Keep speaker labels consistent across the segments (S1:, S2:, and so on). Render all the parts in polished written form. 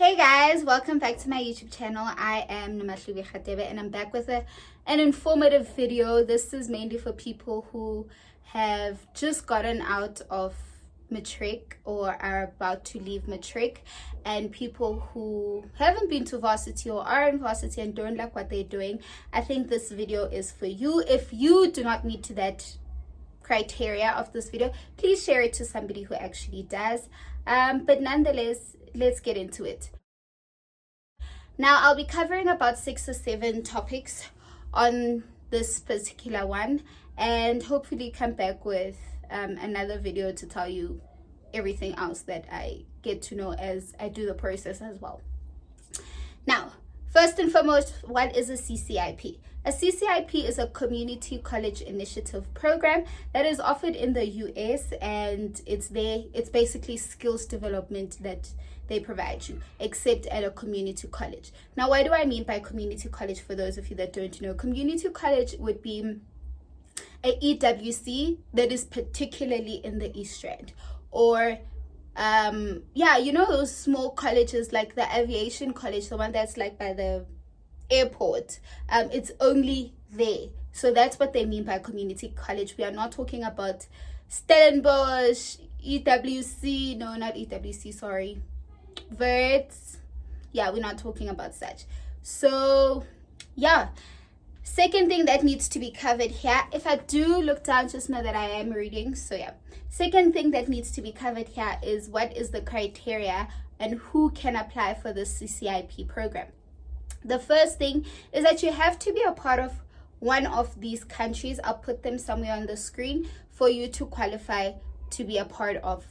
S1: Hey guys, welcome back to my YouTube channel. I am Namatlubi Khatebe and I'm back with an informative video. This is mainly for people who have just gotten out of matric or are about to leave matric, and people who haven't been to varsity or are in varsity and don't like what they're doing. I think this video is for you. If you do not meet to that criteria of this video, please share it to somebody who actually does. But nonetheless, let's get into it. Now, I'll be covering about 6 or 7 topics on this particular one, and hopefully come back with another video to tell you everything else that I get to know as I do the process as well. Now, first and foremost, what is a CCIP? A CCIP is a Community College Initiative program that is offered in the US, and it's basically skills development that they provide you, except at a community college. Now, what do I mean by community college? For those of you that don't know, community college would be a EWC that is particularly in the East Rand, or those small colleges like the aviation college, the one that's like by the airport. It's only there. So that's what they mean by community college. We are not talking about Stellenbosch, EWC, no, not EWC, sorry, Verts. Yeah, we're not talking about such. So yeah, second thing that needs to be covered here, if I do look down, just know that I am reading. So yeah, second thing that needs to be covered here is what is the criteria and who can apply for the CCIP program. The first thing is that you have to be a part of one of these countries. I'll put them somewhere on the screen for you to qualify to be a part of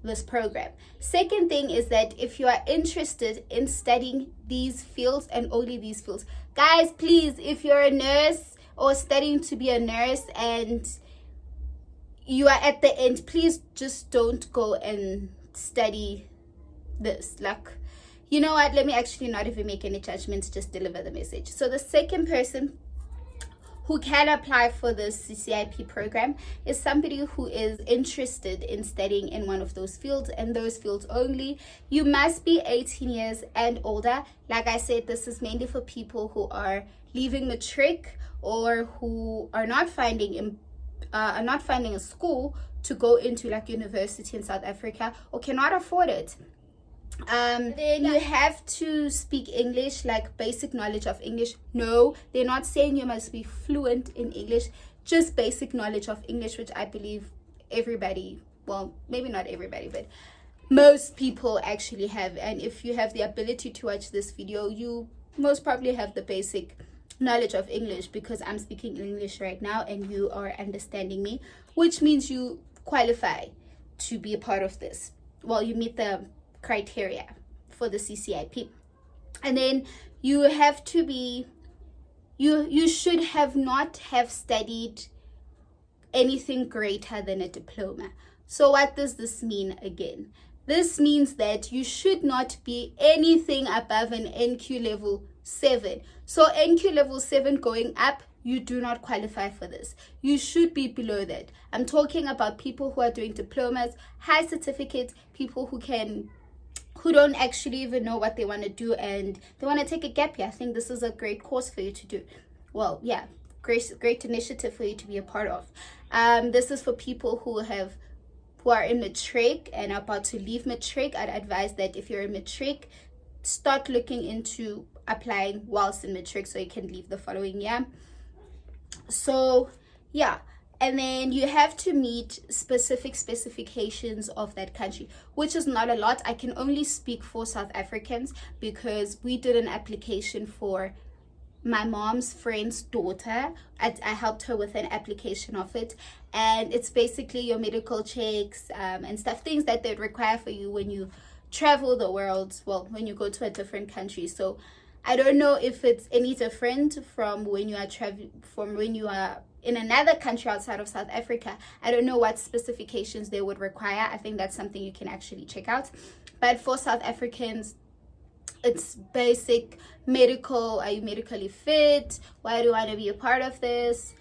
S1: this program. Second thing is that if you are interested in studying these fields and only these fields, guys, please, if you're a nurse or studying to be a nurse and you are at the end, please just don't go and study this. Like, you know what, let me actually not even make any judgments, just deliver the message. So the second person who can apply for the CCIP program is somebody who is interested in studying in one of those fields, and those fields only. You must be 18 years and older. Like I said, this is mainly for people who are leaving matric or who are not finding a school to go into, like university in South Africa, or cannot afford it. Then you have to speak English, like basic knowledge of English. No, they're not saying you must be fluent in English, just basic knowledge of English, which I believe everybody, well, maybe not everybody, but most people actually have. And if you have the ability to watch this video, you most probably have the basic knowledge of English, because I'm speaking English right now and you are understanding me, which means you qualify to be a part of this. Well, you meet the criteria for the CCIP. And then you have to be, you should have not have studied anything greater than a diploma. So what does this mean again? This means that you should not be anything above an NQ level 7. So NQ level 7 going up, you do not qualify for this. You should be below that. I'm talking about people who are doing diplomas, high certificates, people who don't actually even know what they want to do and they want to take a gap year. I think this is a great course for you to do. Well, yeah, great initiative for you to be a part of. This is for people who are in matric and are about to leave matric. I'd advise that if you're in matric, start looking into applying whilst in matric so you can leave the following year. So yeah, and then you have to meet specific specifications of that country, which is not a lot. I can only speak for South Africans because we did an application for my mom's friend's daughter. I helped her with an application of it, and it's basically your medical checks and stuff, things that they'd require for you when you travel the world, well, when you go to a different country. So I don't know if it's any different from when you are in another country outside of South Africa. I don't know what specifications they would require. I think that's something you can actually check out. But for South Africans, it's basic medical. Are you medically fit? Why do you want to be a part of this?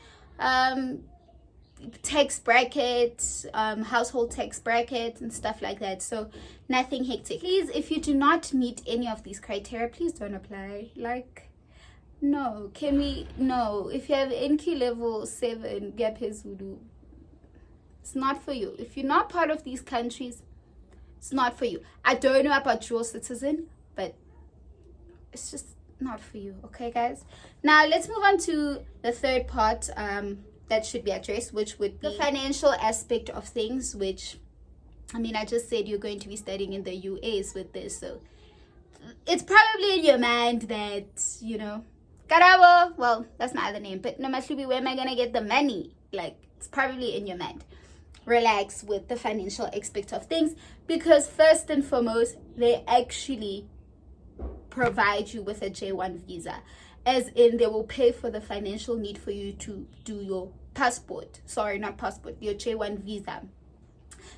S1: tax bracket, household tax bracket and stuff like that. So nothing hectic. Please, if you do not meet any of these criteria, please don't apply. Like, no. No. If you have NQ level 7, Zulu, it's not for you. If you're not part of these countries, it's not for you. I don't know about dual citizen, but it's just not for you. Okay, guys? Now, let's move on to the third part that should be addressed, which would be the financial aspect of things, which, I mean, I just said you're going to be studying in the US with this, so it's probably in your mind that, you know, Karabo, well, that's my other name, but no matter where am I going to get the money? Like, it's probably in your mind. Relax with the financial aspect of things, because first and foremost, they actually provide you with a J1 visa, as in they will pay for the financial need for you to do your your J1 visa.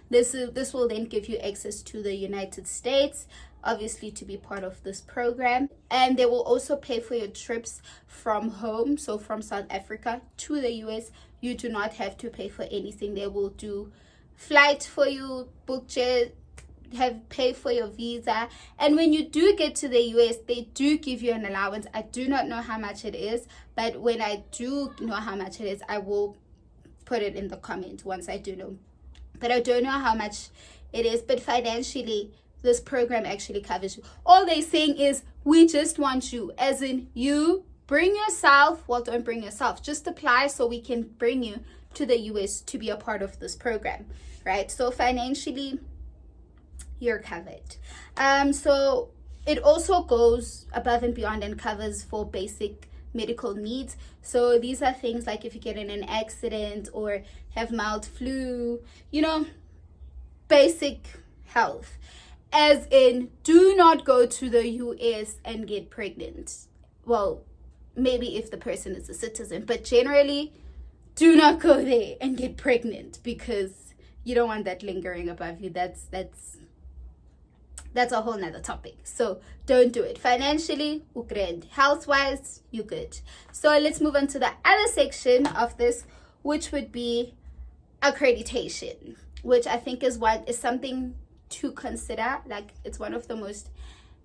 S1: This will then give you access to the United States, obviously, to be part of this program, and they will also pay for your trips from home, so from South Africa to the US. You do not have to pay for anything. They will do flight for you, book jet, pay for your visa, and when you do get to the US, they do give you an allowance. I do not know how much it is, but when I do know how much it is, I will put it in the comments once I do know. But I don't know how much it is, but financially, this program actually covers you. All they're saying is, we just want you, as in you bring yourself. Well, don't bring yourself, just apply so we can bring you to the US to be a part of this program, right? So financially, you're covered. So it also goes above and beyond and covers for basic medical needs. So these are things like if you get in an accident or have mild flu, you know, basic health. As in, do not go to the US and get pregnant. Well, maybe if the person is a citizen, but generally, do not go there and get pregnant, because you don't want that lingering above you. That's a whole nother topic. So don't do it. Financially, ukred. Health-wise, you good. So let's move on to the other section of this, which would be accreditation, which I think is something to consider. Like, it's one of the most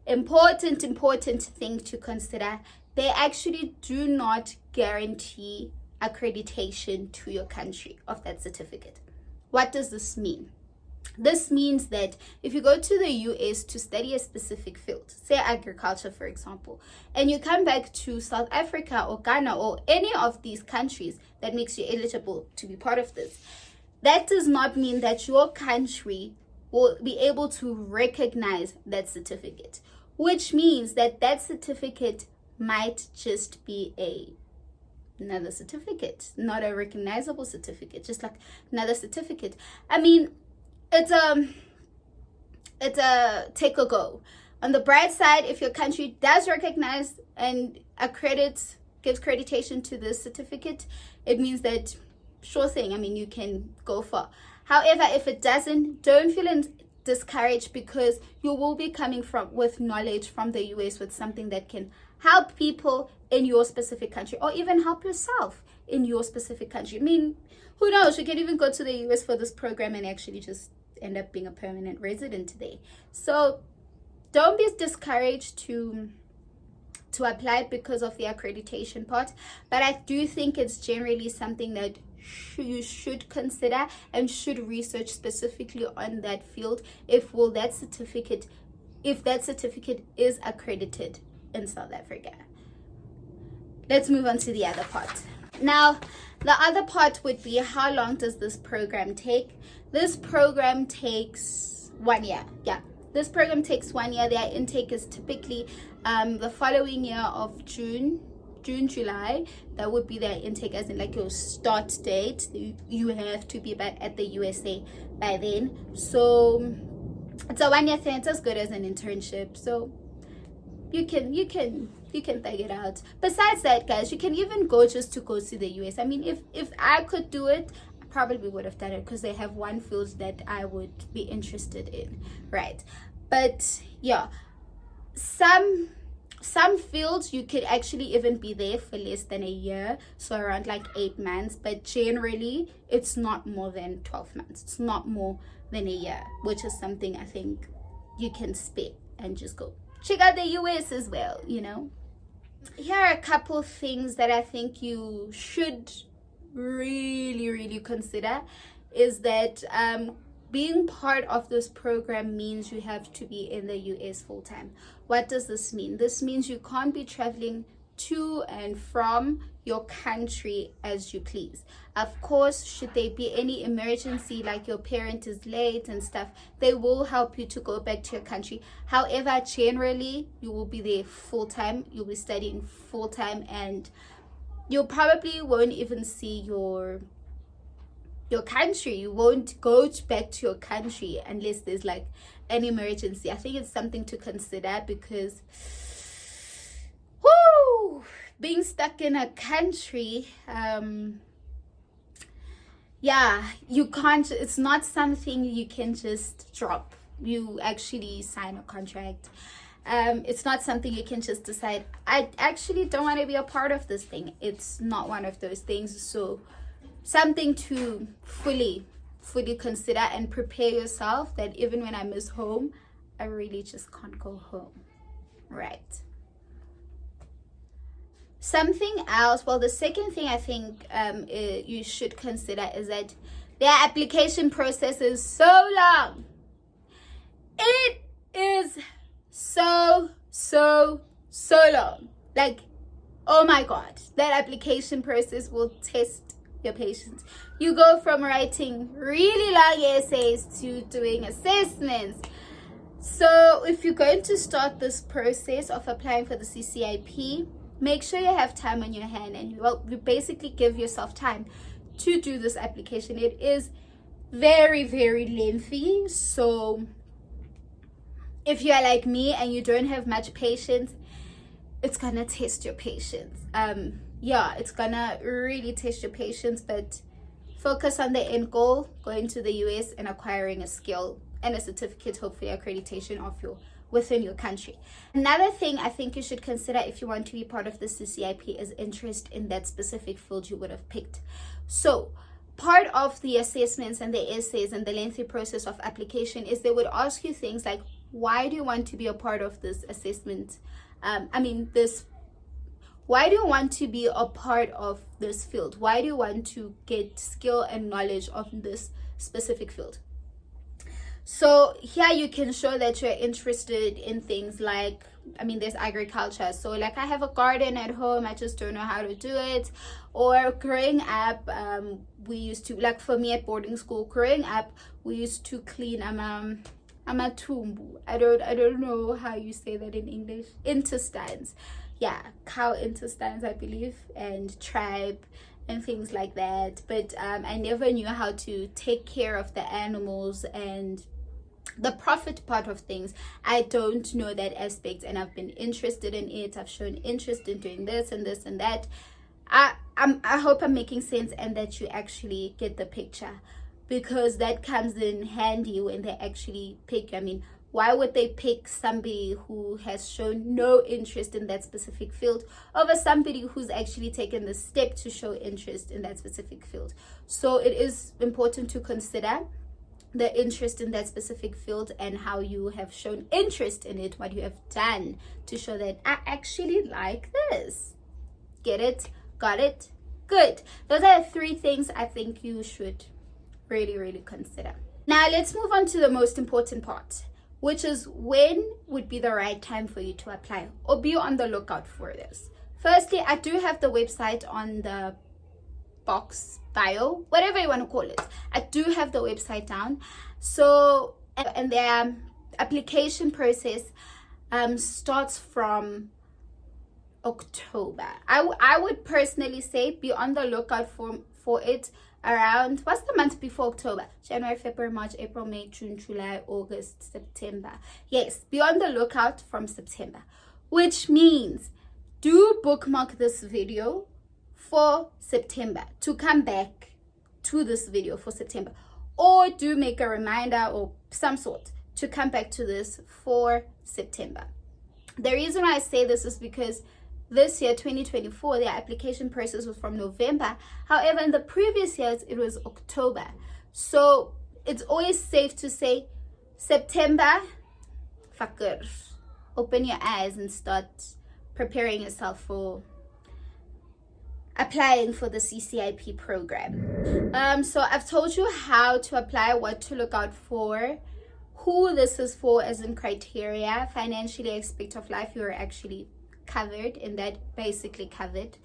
S1: important thing to consider. They actually do not guarantee accreditation to your country of that certificate. What does this mean? This means that if you go to the US to study a specific field, say agriculture, for example, and you come back to South Africa or Ghana or any of these countries that makes you eligible to be part of this, that does not mean that your country will be able to recognize that certificate, which means that that certificate might just be another certificate, not a recognizable certificate, just like another certificate. I mean, it's a take or go. On the bright side, if your country does recognize and gives accreditation to this certificate, it means that, sure thing, I mean, you can go far. However, if it doesn't, don't feel discouraged, because you will be coming with knowledge from the US, with something that can help people in your specific country, or even help yourself in your specific country. I mean, who knows? You can even go to the US for this program and actually just end up being a permanent resident there. So don't be discouraged to apply because of the accreditation part, but I do think it's generally something that you should consider and should research specifically on that field, if that certificate is accredited in South Africa. Let's move on to the other part. Now, the other part would be, how long does this program take? This program takes 1 year. Yeah, this program takes 1 year. Their intake is typically the following year of June, July. That would be their intake, as in like your start date. You have to be back at the USA by then. So it's a 1 year thing. It's as good as an internship. So you can figure it out. Besides that, guys, you can even go just to go to the US. I mean, if I could do it, I probably would have done it, because they have one field that I would be interested in, right? But yeah, some some fields you could actually even be there for less than a year, so around like 8 months, but generally it's not more than 12 months. It's not more than a year, which is something I think you can spare and just go check out the US as well, you know. Here are a couple of things that I think you should really consider. Is that being part of this program means you have to be in the US full-time. What does this mean? This means you can't be traveling to and from your country as you please. Of course, should there be any emergency, like your parent is late and stuff, they will help you to go back to your country. However, generally you will be there full-time, you'll be studying full-time, and you probably won't even see your country. You won't go back to your country unless there's like an emergency. I think it's something to consider, because being stuck in a country, you can't, it's not something you can just drop. You actually sign a contract. It's not something you can just decide, I actually don't want to be a part of this thing. It's not one of those things. So something to fully consider and prepare yourself that even when I miss home, I really just can't go home, right? Something else, well, the second thing I think you should consider is that their application process is so long. It is so long. Like, oh my God, that application process will test your patience. You go from writing really long essays to doing assessments. So if you're going to start this process of applying for the CCIP, make sure you have time on your hand, and you basically give yourself time to do this application. It is very lengthy, so if you are like me and you don't have much patience, it's gonna test your patience. It's gonna really test your patience, but focus on the end goal, going to the US and acquiring a skill and a certificate, hopefully accreditation of within your country. Another thing I think you should consider if you want to be part of the CCIP is interest in that specific field you would have picked. So part of the assessments and the essays and the lengthy process of application is they would ask you things like, why do you want to be a part of this assessment? Why do you want to be a part of this field? Why do you want to get skill and knowledge of this specific field? So here you can show that you're interested in things like, there's agriculture. So like, I have a garden at home, I just don't know how to do it. Or growing up, we used to, like for me at boarding school, growing up, we used to clean amatumbu. I don't know how you say that in English. Intestines. Yeah, cow intestines, I believe, and tribe and things like that. But I never knew how to take care of the animals and the profit part of things. I don't know that aspect, and I've been interested in it. I've shown interest in doing this and this and that. I hope I'm making sense and that you actually get the picture, because that comes in handy when they actually pick. Why would they pick somebody who has shown no interest in that specific field over somebody who's actually taken the step to show interest in that specific field? So it is important to consider the interest in that specific field and how you have shown interest in it, what you have done to show that I actually like this. Get it? Got it? Good. Those are the 3 things I think you should really consider. Now let's move on to the most important part, which is when would be the right time for you to apply, or be on the lookout for this. Firstly, I do have the website on the box bio, whatever you want to call it. I do have the website down. So, and their application process starts from October. I would personally say be on the lookout for it around, what's the month before October? January, February, March, April, May, June, July, August, September. Yes, be on the lookout from September, which means do bookmark this video for September to come back to this video for September, or do make a reminder or some sort to come back to this for September. The reason why I say this is because this year, 2024, their application process was from November. However, in the previous years, it was October. So it's always safe to say September, fakir, open your eyes and start preparing yourself for applying for the CCIP program. So I've told you how to apply, what to look out for, who this is for as in criteria, financially aspect of life, you're actually covered in that, basically covered,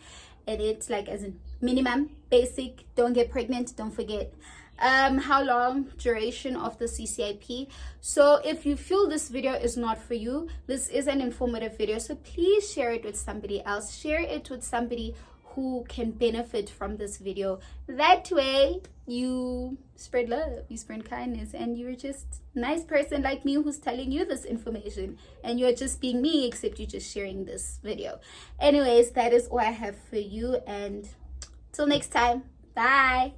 S1: and it's like as in minimum, basic, don't get pregnant, don't forget. How long, duration of the CCIP. So if you feel this video is not for you, this is an informative video, so please share it with somebody else, share it with somebody who can benefit from this video. That way you spread love, you spread kindness, and you're just a nice person like me who's telling you this information, and you're just being me, except you're just sharing this video. Anyways, that is all I have for you, and till next time, bye.